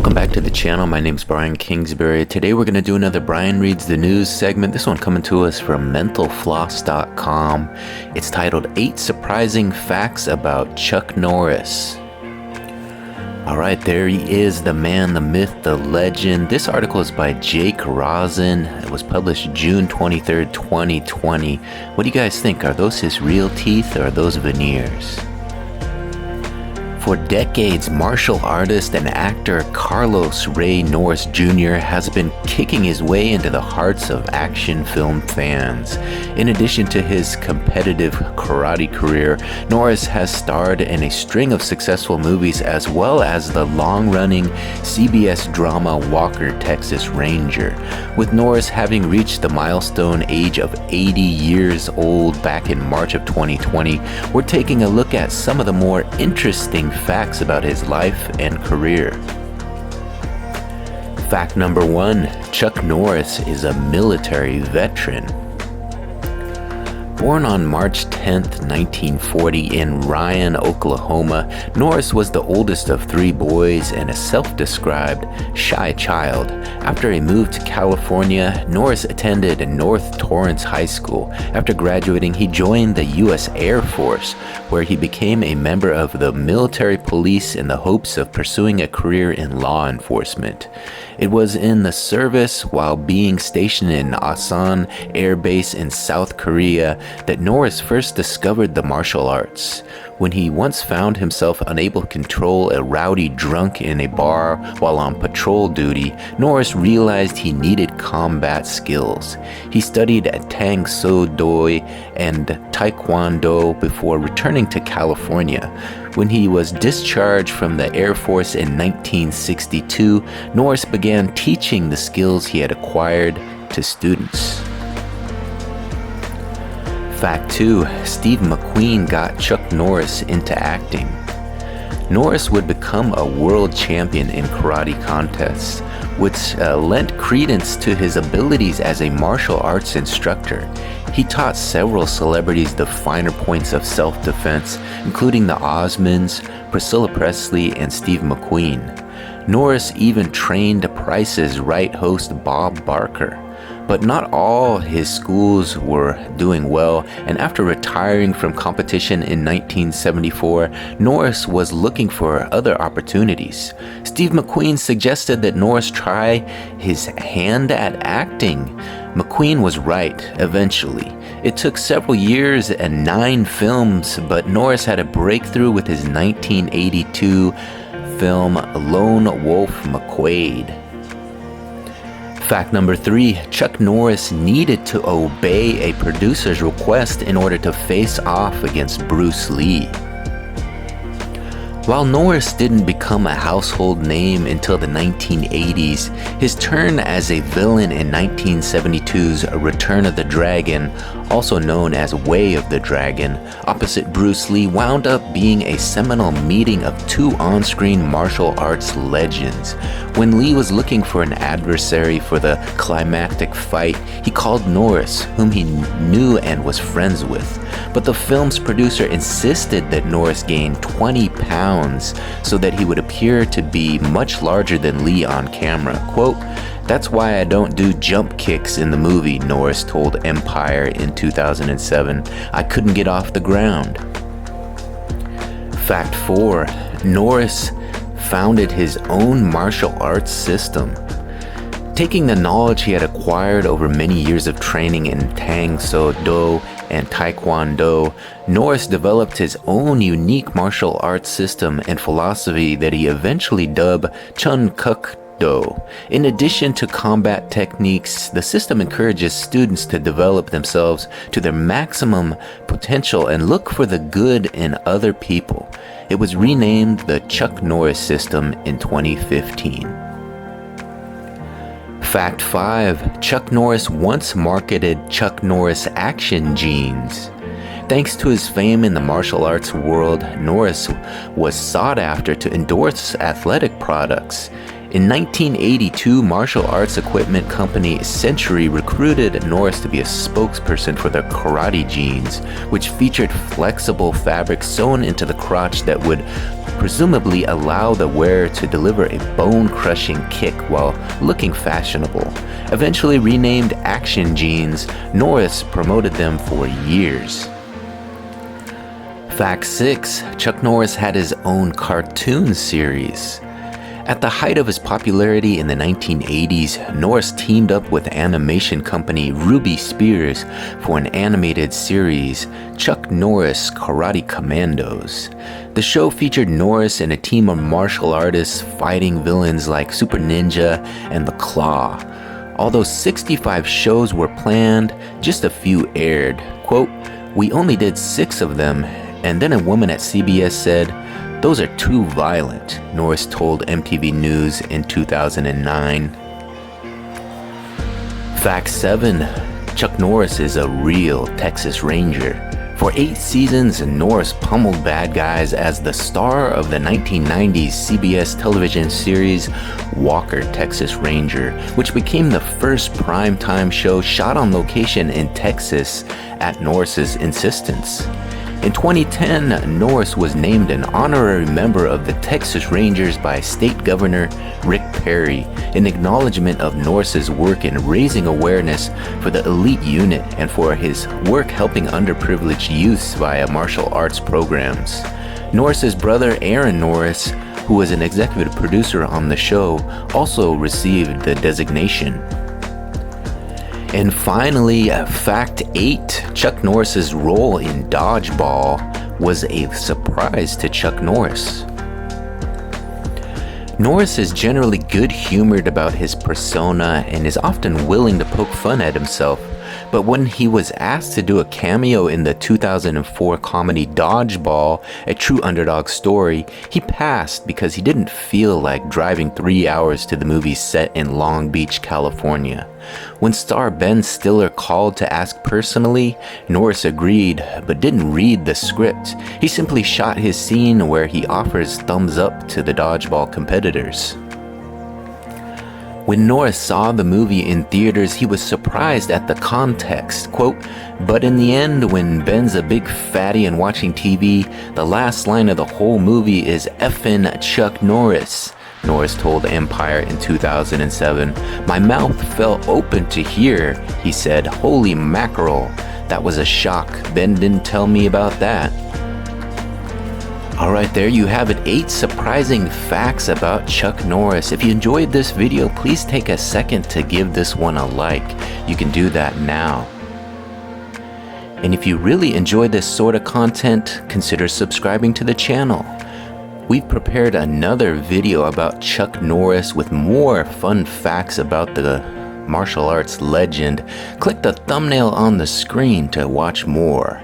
Welcome back to the channel. My name's Brian Kingsbury. Today we're going to do another Brian Reads the News segment. This one coming to us from mentalfloss.com. It's titled 8 Surprising Facts About Chuck Norris. Alright, there he is, the man, the myth, the legend. This article is by Jake Rosen. It was published June 23rd, 2020. What do you guys think? Are those his real teeth or are those veneers? For decades, martial artist and actor Carlos Ray Norris Jr. has been kicking his way into the hearts of action film fans. In addition to his competitive karate career, Norris has starred in a string of successful movies as well as the long-running CBS drama Walker, Texas Ranger. With Norris having reached the milestone age of 80 years old back in March of 2020, we're taking a look at some of the more interesting facts about his life and career. Fact number 1, Chuck Norris is a military veteran. Born on March 10, 1940 in Ryan, Oklahoma, Norris was the oldest of 3 boys and a self-described shy child. After he moved to California, Norris attended North Torrance High School. After graduating, he joined the U.S. Air Force, where he became a member of the military police in the hopes of pursuing a career in law enforcement. It was in the service while being stationed in Asan Air Base in South Korea that Norris first discovered the martial arts. When he once found himself unable to control a rowdy drunk in a bar while on patrol duty, Norris realized he needed combat skills. He studied at Tang Soo Doi and Taekwondo before returning to California. When he was discharged from the Air Force in 1962, Norris began teaching the skills he had acquired to students. Fact 2, Steve McQueen got Chuck Norris into acting. Norris would become a world champion in karate contests, which lent credence to his abilities as a martial arts instructor. He taught several celebrities the finer points of self-defense, including the Osmonds, Priscilla Presley, and Steve McQueen. Norris even trained Price is Right host Bob Barker. But not all his schools were doing well, and after retiring from competition in 1974, Norris was looking for other opportunities. Steve McQueen suggested that Norris try his hand at acting. McQueen was right, eventually. It took several years and 9 films, but Norris had a breakthrough with his 1982 film Lone Wolf McQuade. Fact number 3, Chuck Norris needed to obey a producer's request in order to face off against Bruce Lee. While Norris didn't become a household name until the 1980s, his turn as a villain in 1972's Return of the Dragon, also known as Way of the Dragon, opposite Bruce Lee, wound up being a seminal meeting of 2 on-screen martial arts legends. When Lee was looking for an adversary for the climactic fight, he called Norris, whom he knew and was friends with. But the film's producer insisted that Norris gain 20 pounds so that he would appear to be much larger than Lee on camera. Quote, "That's why I don't do jump kicks in the movie," Norris told Empire in 2007. "I couldn't get off the ground." Fact 4, Norris founded his own martial arts system. Taking the knowledge he had acquired over many years of training in Tang Soo Do and Taekwondo, Norris developed his own unique martial arts system and philosophy that he eventually dubbed Chun Kuk Do. In addition to combat techniques, the system encourages students to develop themselves to their maximum potential and look for the good in other people. It was renamed the Chuck Norris System in 2015. Fact 5, Chuck Norris once marketed Chuck Norris action jeans. Thanks to his fame in the martial arts world, Norris was sought after to endorse athletic products. In 1982, martial arts equipment company Century recruited Norris to be a spokesperson for their karate jeans, which featured flexible fabric sewn into the crotch that would presumably allow the wearer to deliver a bone-crushing kick while looking fashionable. Eventually renamed Action Jeans, Norris promoted them for years. Fact 6. Chuck Norris had his own cartoon series. At the height of his popularity in the 1980s, Norris teamed up with animation company Ruby Spears for an animated series, Chuck Norris Karate Commandos. The show featured Norris and a team of martial artists fighting villains like Super Ninja and the Claw. Although 65 shows were planned, just a few aired. Quote, "We only did 6 of them, and then a woman at CBS said, 'Those are too violent,'" Norris told MTV News in 2009. Fact 7. Chuck Norris is a real Texas Ranger. For 8 seasons, Norris pummeled bad guys as the star of the 1990s CBS television series Walker, Texas Ranger, which became the first primetime show shot on location in Texas at Norris's insistence. In 2010, Norris was named an honorary member of the Texas Rangers by State Governor Rick Perry in acknowledgement of Norris's work in raising awareness for the elite unit and for his work helping underprivileged youths via martial arts programs. Norris's brother Aaron Norris, who was an executive producer on the show, also received the designation. And finally, fact 8, Chuck Norris's role in Dodgeball was a surprise to Chuck Norris. Norris is generally good-humored about his persona and is often willing to poke fun at himself, but when he was asked to do a cameo in the 2004 comedy Dodgeball, a true underdog story, he passed because he didn't feel like driving 3 hours to the movie set in Long Beach, California. When star Ben Stiller called to ask personally, Norris agreed, but didn't read the script. He simply shot his scene where he offers thumbs up to the Dodgeball competitors. When Norris saw the movie in theaters, he was surprised at the context. Quote, "But in the end, when Ben's a big fatty and watching TV, the last line of the whole movie is effin' Chuck Norris," Norris told Empire in 2007. "My mouth fell open to hear," he said. "Holy mackerel, that was a shock. Ben didn't tell me about that." Alright, there you have it, 8 surprising facts about Chuck Norris. If you enjoyed this video, please take a second to give this one a like. You can do that now. And if you really enjoy this sort of content, consider subscribing to the channel. We've prepared another video about Chuck Norris with more fun facts about the martial arts legend. Click the thumbnail on the screen to watch more.